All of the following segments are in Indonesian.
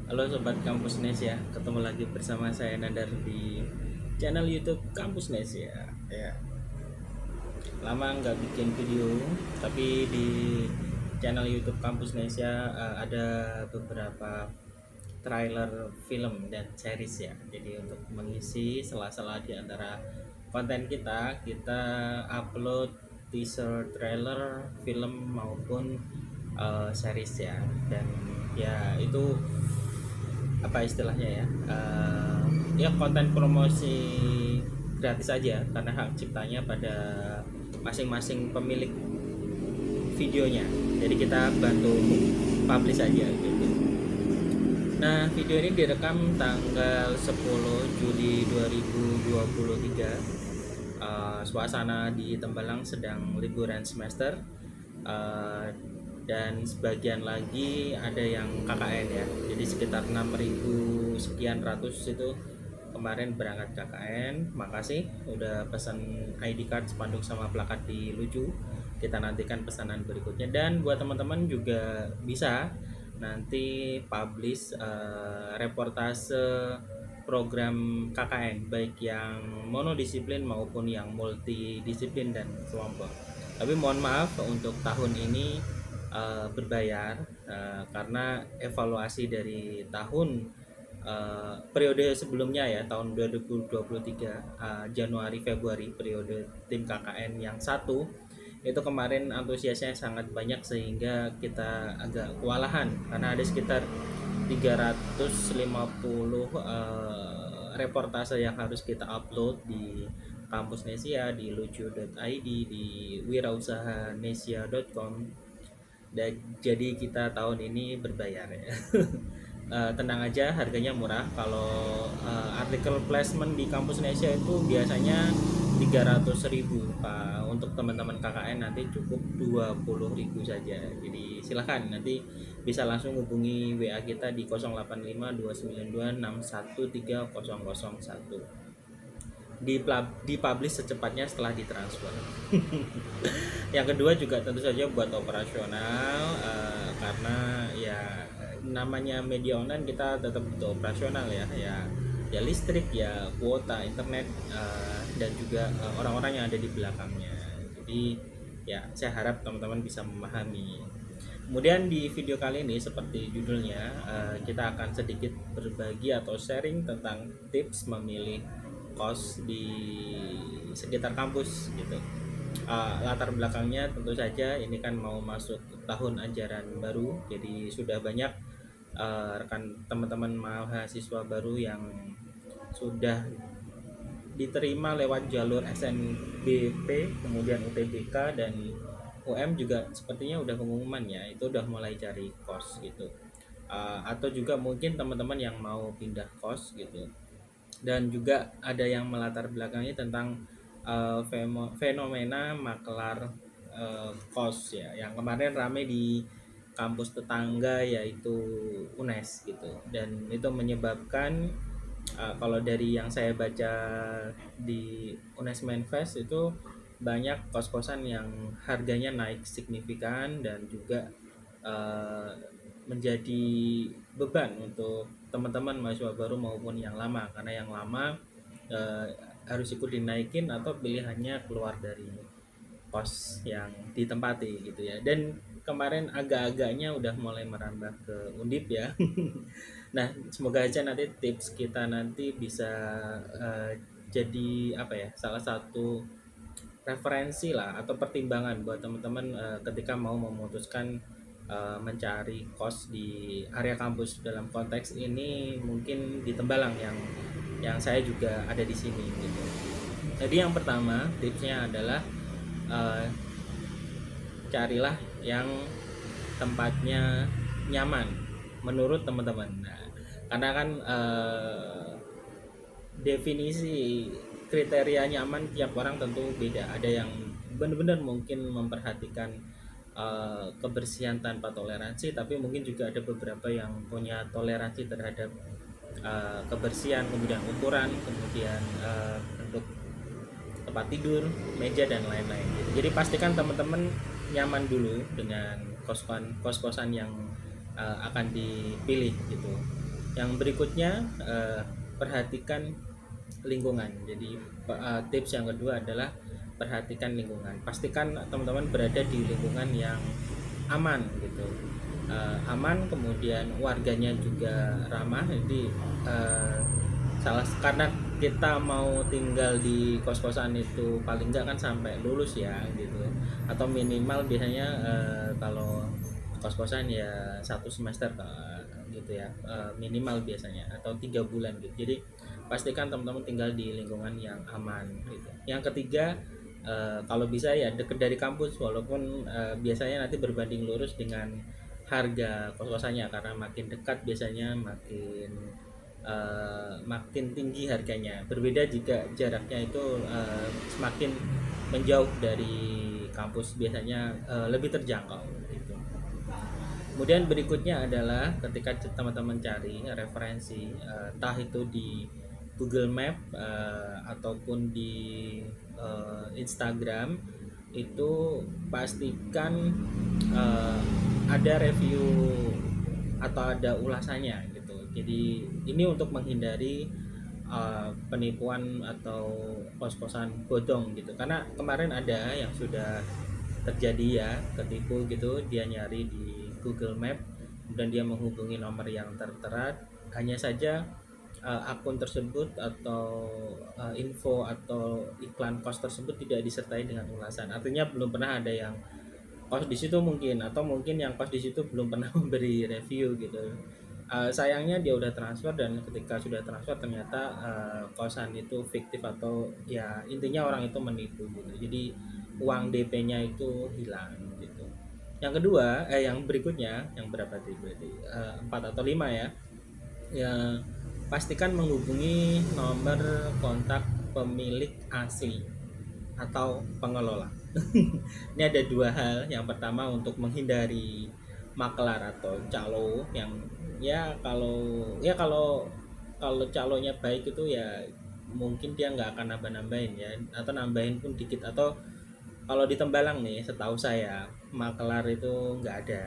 Halo Sobat Kampus Nesia, ketemu lagi bersama saya Nandar di channel YouTube Kampus Nesia. Ya, lama nggak bikin video, tapi di channel YouTube Kampus Nesia ada beberapa trailer film dan series ya. Jadi untuk mengisi sela-sela di antara konten kita upload teaser, trailer, film maupun series ya. Dan ya itu apa istilahnya ya, ya konten promosi gratis aja karena hak ciptanya pada masing-masing pemilik videonya, jadi kita bantu publish aja gitu. Nah, video ini direkam tanggal 10 Juli 2023. Suasana di Tembalang sedang liburan semester, uh, dan sebagian lagi ada yang KKN ya, jadi sekitar 6.000 sekian ratus itu kemarin berangkat KKN. Makasih udah pesan ID card, spanduk sama plakat di Lucu. Kita nantikan pesanan berikutnya, dan buat teman-teman juga bisa nanti publish reportase program KKN baik yang monodisiplin maupun yang multidisiplin dan kelompok. Tapi mohon maaf untuk tahun ini berbayar, karena evaluasi dari tahun periode sebelumnya ya, tahun 2023 Januari Februari, periode tim KKN yang satu itu kemarin antusiasnya sangat banyak sehingga kita agak kewalahan karena ada sekitar 350 reportase yang harus kita upload di Kampus Nesia, di lucu.id, di wirausahanesia.com. dan jadi kita tahun ini berbayar ya. Tenang aja, harganya murah. Kalau artikel placement di Kampus Nesia itu biasanya 300.000 Pak. Untuk teman-teman KKN nanti cukup 20.000 saja. Jadi silahkan nanti bisa langsung hubungi WA kita di 085292613001. Dipublish secepatnya setelah ditransfer. Yang kedua juga tentu saja buat operasional, karena ya namanya media online kita tetap butuh operasional ya, ya listrik, ya kuota internet, dan juga orang-orang yang ada di belakangnya. Jadi ya saya harap teman-teman bisa memahami. Kemudian di video kali ini seperti judulnya, kita akan sedikit berbagi atau sharing tentang tips memilih kos di sekitar kampus gitu. Latar belakangnya tentu saja ini kan mau masuk tahun ajaran baru, jadi sudah banyak rekan teman-teman mahasiswa baru yang sudah diterima lewat jalur SNBP, kemudian UTBK dan UM juga sepertinya udah pengumuman ya, itu udah mulai cari kos gitu. Atau juga mungkin teman-teman yang mau pindah kos gitu, dan juga ada yang melatar belakangi tentang fenomena maklar kos ya, yang kemarin rame di kampus tetangga yaitu UNES gitu. Dan itu menyebabkan, kalau dari yang saya baca di UNES Manifest itu banyak kos-kosan yang harganya naik signifikan dan juga uh, menjadi beban untuk teman-teman mahasiswa baru maupun yang lama, karena yang lama uh, harus ikut dinaikin atau pilihannya keluar dari kos yang ditempati gitu ya. Dan kemarin agak-agaknya udah mulai merambah ke Undip ya. Nah, semoga aja nanti tips kita nanti bisa uh, jadi apa ya, salah satu referensi lah atau pertimbangan buat teman-teman ketika mau memutuskan mencari kos di area kampus. Dalam konteks ini mungkin di Tembalang yang saya juga ada di sini gitu. Jadi yang pertama tipsnya adalah uh, carilah yang tempatnya nyaman menurut teman-teman. Nah, karena kan definisi kriteria nyaman tiap orang tentu beda. Ada yang benar-benar mungkin memperhatikan kebersihan tanpa toleransi, tapi mungkin juga ada beberapa yang punya toleransi terhadap kebersihan, kemudian ukuran, kemudian bentuk tempat tidur, meja dan lain-lain. Jadi pastikan teman-teman nyaman dulu dengan kos-kosan yang akan dipilih gitu. Yang berikutnya, perhatikan lingkungan. Jadi tips yang kedua adalah perhatikan lingkungan. Pastikan teman-teman berada di lingkungan yang aman gitu. Aman, kemudian warganya juga ramah. Jadi karena kita mau tinggal di kos-kosan itu paling enggak kan sampai lulus ya gitu, atau minimal biasanya kalau kos-kosan ya 1 semester gitu ya, minimal biasanya, atau 3 bulan gitu. Jadi pastikan teman-teman tinggal di lingkungan yang aman gitu. Yang ketiga, kalau bisa ya dekat dari kampus, walaupun biasanya nanti berbanding lurus dengan harga kos-kosannya, karena makin dekat biasanya makin tinggi harganya. Berbeda jika jaraknya itu semakin menjauh dari kampus, biasanya lebih terjangkau gitu. Kemudian berikutnya adalah ketika teman-teman cari referensi, entah itu di Google Map ataupun di Instagram, itu pastikan ada review atau ada ulasannya gitu. Jadi ini untuk menghindari penipuan atau kos-kosan bodong gitu. Karena kemarin ada yang sudah terjadi ya, ketipu gitu. Dia nyari di Google Map dan dia menghubungi nomor yang tertera, hanya saja akun tersebut atau info atau iklan kos tersebut tidak disertai dengan ulasan. Artinya belum pernah ada yang kos di situ mungkin, atau mungkin yang kos di situ belum pernah memberi review gitu. Sayangnya dia udah transfer, dan ketika sudah transfer ternyata kosan itu fiktif, atau ya intinya orang itu menipu gitu. Jadi uang DP-nya itu hilang gitu. Yang kedua, yang berikutnya, yang berapa tadi berarti 4 atau 5 ya. Ya, pastikan menghubungi nomor kontak pemilik asli atau pengelola. Ini ada 2 hal. Yang pertama, untuk menghindari maklar atau calo yang kalau calonya baik itu ya mungkin dia nggak akan nambah-nambahin ya, atau nambahin pun dikit. Atau kalau di Tembalang nih, setahu saya maklar itu nggak ada.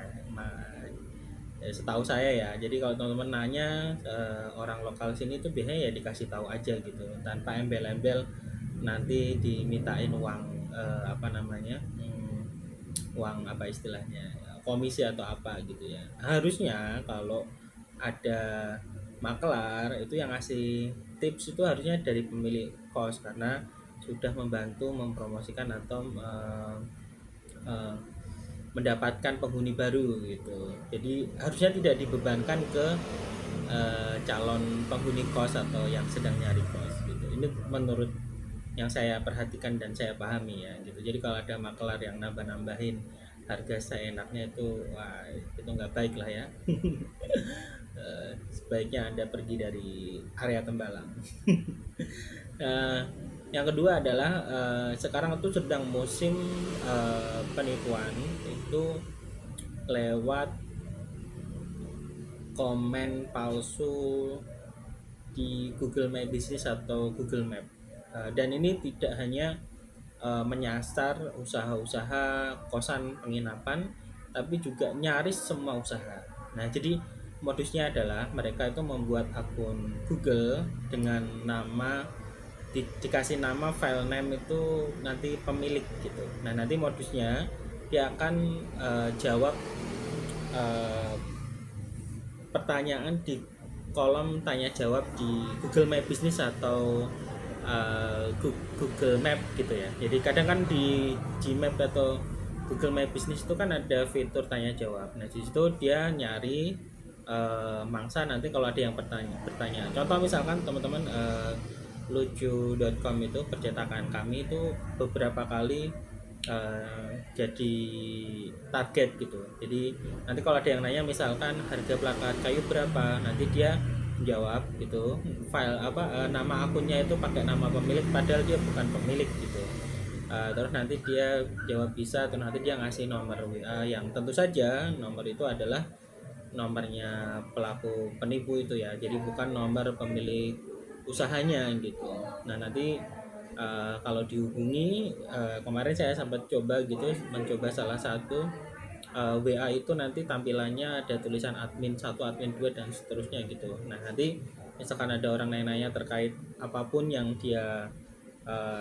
Setahu saya ya. Jadi kalau teman-teman nanya orang lokal sini tuh biasanya ya dikasih tahu aja gitu, tanpa embel-embel nanti dimintain uang uang apa istilahnya, komisi atau apa gitu ya. Harusnya kalau ada maklar itu yang ngasih tips itu harusnya dari pemilik kos, karena sudah membantu mempromosikan atau mendapatkan penghuni baru gitu. Jadi harusnya tidak dibebankan ke calon penghuni kos atau yang sedang nyari kos gitu. Ini menurut yang saya perhatikan dan saya pahami ya gitu. Jadi kalau ada maklar yang nambah-nambahin harga seenaknya, itu wah, itu nggak baik lah ya. Sebaiknya Anda pergi dari area Tembalang. Yang kedua adalah sekarang itu sedang musim penipuan itu lewat komen palsu di Google My Business atau Google Map. Dan ini tidak hanya menyasar usaha-usaha kosan penginapan, tapi juga nyaris semua usaha. Nah, jadi modusnya adalah mereka itu membuat akun Google dengan nama dikasih nama file name itu nanti pemilik gitu. Nah, nanti modusnya dia akan jawab pertanyaan di kolom tanya jawab di Google My Business atau Google Map gitu ya. Jadi kadang kan di Gmap atau Google My Business itu kan ada fitur tanya jawab. Nah, di situ dia nyari mangsa nanti kalau ada yang bertanya. Contoh misalkan teman-teman lucu.com itu, percetakan kami itu beberapa kali jadi target gitu. Jadi nanti kalau ada yang nanya misalkan harga plakat kayu berapa, nanti dia jawab gitu file nama akunnya itu pakai nama pemilik padahal dia bukan pemilik gitu. Terus nanti dia jawab bisa, terus nanti dia ngasih nomor WA yang tentu saja nomor itu adalah nomornya pelaku penipu itu ya, jadi bukan nomor pemilik usahanya gitu. Nah, nanti kalau dihubungi, kemarin saya sempat coba gitu, mencoba salah satu WA itu nanti tampilannya ada tulisan admin 1, admin 2 dan seterusnya gitu. Nah, nanti misalkan ada orang nanya-nanya terkait apapun yang dia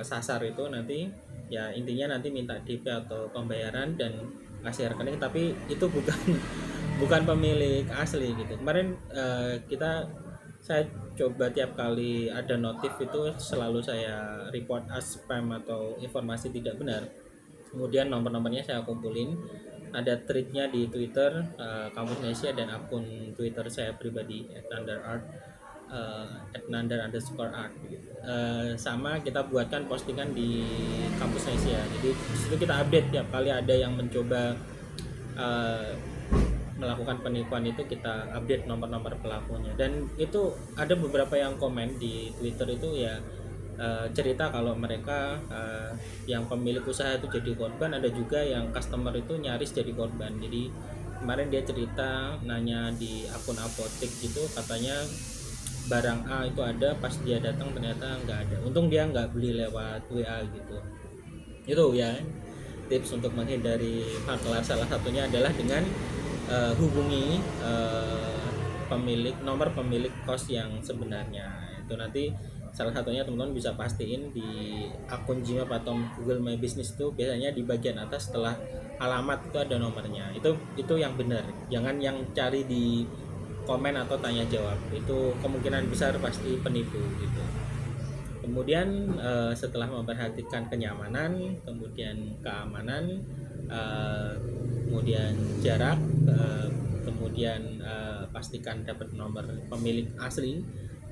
sasar itu, nanti ya intinya nanti minta DP atau pembayaran dan kasih rekening, tapi itu bukan bukan pemilik asli gitu. Kemarin saya coba tiap kali ada notif itu selalu saya report as spam atau informasi tidak benar. Kemudian nomor-nomornya saya kumpulin, ada threadnya di Twitter Kampus Nesia dan akun Twitter saya pribadi @nandarart @nandar_art gitu. Sama kita buatkan postingan di Kampus Nesia, jadi disitu kita update tiap kali ada yang mencoba uh, melakukan penipuan, itu kita update nomor-nomor pelakunya. Dan itu ada beberapa yang komen di Twitter itu ya, cerita kalau mereka yang pemilik usaha itu jadi korban, ada juga yang customer itu nyaris jadi korban. Jadi kemarin dia cerita nanya di akun apotek gitu, katanya barang A itu ada, pas dia datang ternyata nggak ada. Untung dia nggak beli lewat WA gitu. Itu ya tips untuk menghindari maklar. Salah satunya adalah dengan hubungi nomor pemilik kos yang sebenarnya. Itu nanti salah satunya teman-teman bisa pastiin di akun Gmail atau Google My Business, itu biasanya di bagian atas setelah alamat itu ada nomornya. Itu yang benar. Jangan yang cari di komen atau tanya jawab, itu kemungkinan besar pasti penipu gitu. Kemudian setelah memperhatikan kenyamanan, kemudian keamanan, kemudian jarak, kemudian pastikan dapat nomor pemilik asli.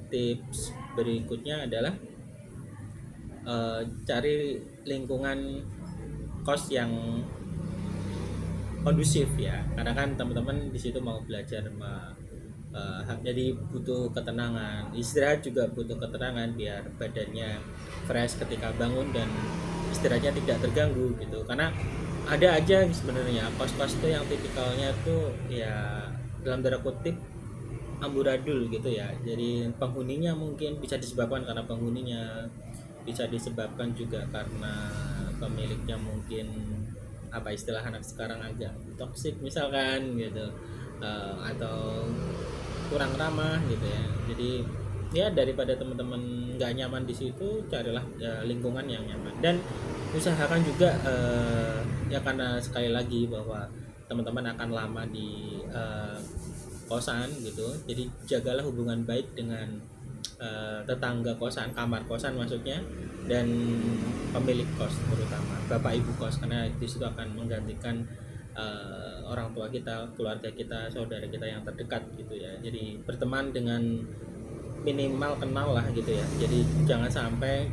Tips berikutnya adalah cari lingkungan kos yang kondusif ya, karena kan teman-teman di situ mau belajar, jadi butuh ketenangan. Istirahat juga butuh ketenangan biar badannya fresh ketika bangun dan istirahatnya tidak terganggu gitu. Karena ada aja sebenarnya kos-kos itu yang tipikalnya tuh ya dalam tanda kutip amburadul gitu ya. Jadi penghuninya mungkin bisa disebabkan karena penghuninya, bisa disebabkan juga karena pemiliknya mungkin apa istilah anak sekarang agak toksik misalkan gitu, atau kurang ramah gitu ya. Jadi ya daripada teman-teman nggak nyaman di situ, carilah lingkungan yang nyaman. Dan usahakan juga ya, karena sekali lagi bahwa teman-teman akan lama di kosan gitu, jadi jagalah hubungan baik dengan tetangga kosan, kamar kosan maksudnya, dan pemilik kos, terutama bapak ibu kos, karena di situ akan menggantikan orang tua kita, keluarga kita, saudara kita yang terdekat gitu ya. Jadi berteman dengan minimal kenal lah gitu ya. Jadi jangan sampai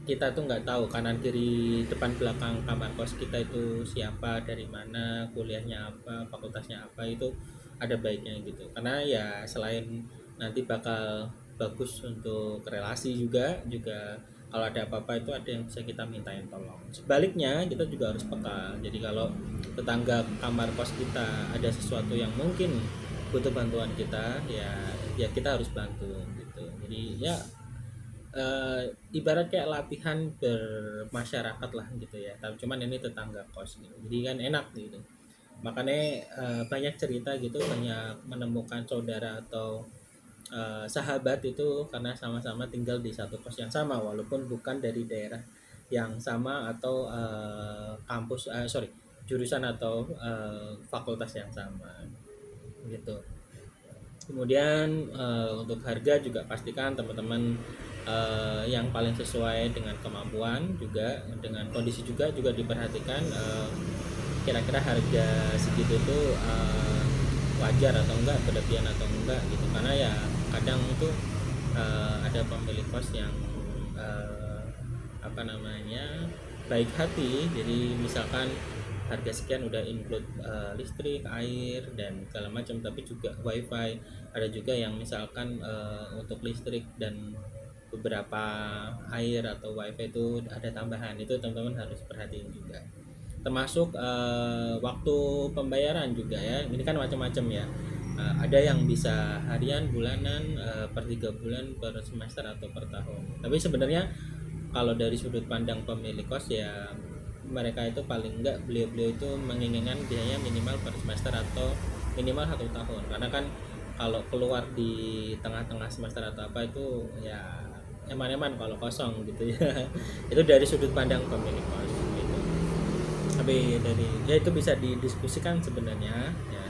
kita tuh nggak tahu kanan kiri depan belakang kamar kos kita itu siapa, dari mana, kuliahnya apa, fakultasnya apa, itu ada baiknya gitu. Karena ya selain nanti bakal bagus untuk relasi juga kalau ada apa-apa itu ada yang bisa kita mintain tolong. Sebaliknya kita juga harus peka. Jadi kalau tetangga kamar kos kita ada sesuatu yang mungkin butuh bantuan kita, ya kita harus bantu gitu. Jadi ya ibarat kayak latihan bermasyarakat lah gitu ya. Tapi cuman ini tetangga kos gitu. Jadi kan enak gitu. Makanya banyak cerita gitu, banyak menemukan saudara atau sahabat itu karena sama-sama tinggal di satu kos yang sama, walaupun bukan dari daerah yang sama atau jurusan atau fakultas yang sama gitu. Kemudian untuk harga juga pastikan teman-teman yang paling sesuai dengan kemampuan, juga dengan kondisi juga diperhatikan, kira-kira harga segitu tuh wajar atau enggak, berlebihan atau enggak gitu. Karena ya kadang itu ada pemilik kos yang baik hati, jadi misalkan harga sekian udah include listrik, air dan segala macam, tapi juga wifi. Ada juga yang misalkan untuk listrik dan beberapa air atau wifi itu ada tambahan, itu teman-teman harus perhatiin juga. Termasuk waktu pembayaran juga ya, ini kan macam-macam ya. Ada yang bisa harian, bulanan, per 3 bulan, per semester atau per tahun. Tapi sebenarnya kalau dari sudut pandang pemilik kos ya mereka itu paling enggak beliau-beliau itu menginginkan biaya minimal per semester atau minimal 1 tahun, karena kan kalau keluar di tengah-tengah semester atau apa itu ya eman-eman kalau kosong gitu ya. Itu dari sudut pandang pemilik kos gitu. Tapi dari ya itu bisa didiskusikan sebenarnya ya,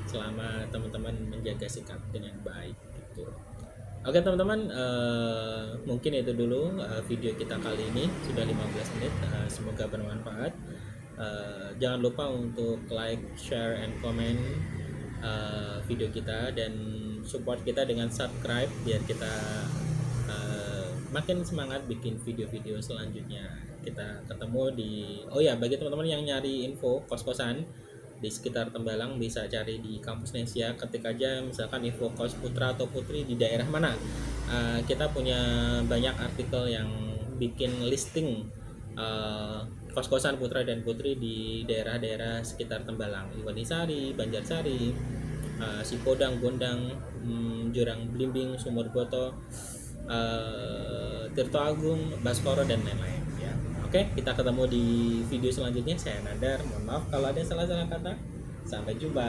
selama teman-teman menjaga sikap dengan baik gitu. Oke teman-teman, mungkin itu dulu video kita kali ini, sudah 15 menit. Semoga bermanfaat. Jangan lupa untuk like, share, and comment video kita, dan support kita dengan subscribe biar kita makin semangat bikin video-video selanjutnya. Kita ketemu di, oh ya, bagi teman-teman yang nyari info kos-kosan di sekitar Tembalang bisa cari di Kampus Nesia, ketik aja misalkan info kos putra atau putri di daerah mana. Kita punya banyak artikel yang bikin listing kos-kosan putra dan putri di daerah-daerah sekitar Tembalang, Iwanisari, Banjarsari, Sipodang, Gondang, Jurang Blimbing, Sumur Boto, Tirto Agung, Baskoro, dan lain-lain ya. Oke, kita ketemu di video selanjutnya. Saya Nadar, mohon maaf kalau ada salah-salah kata. Sampai jumpa.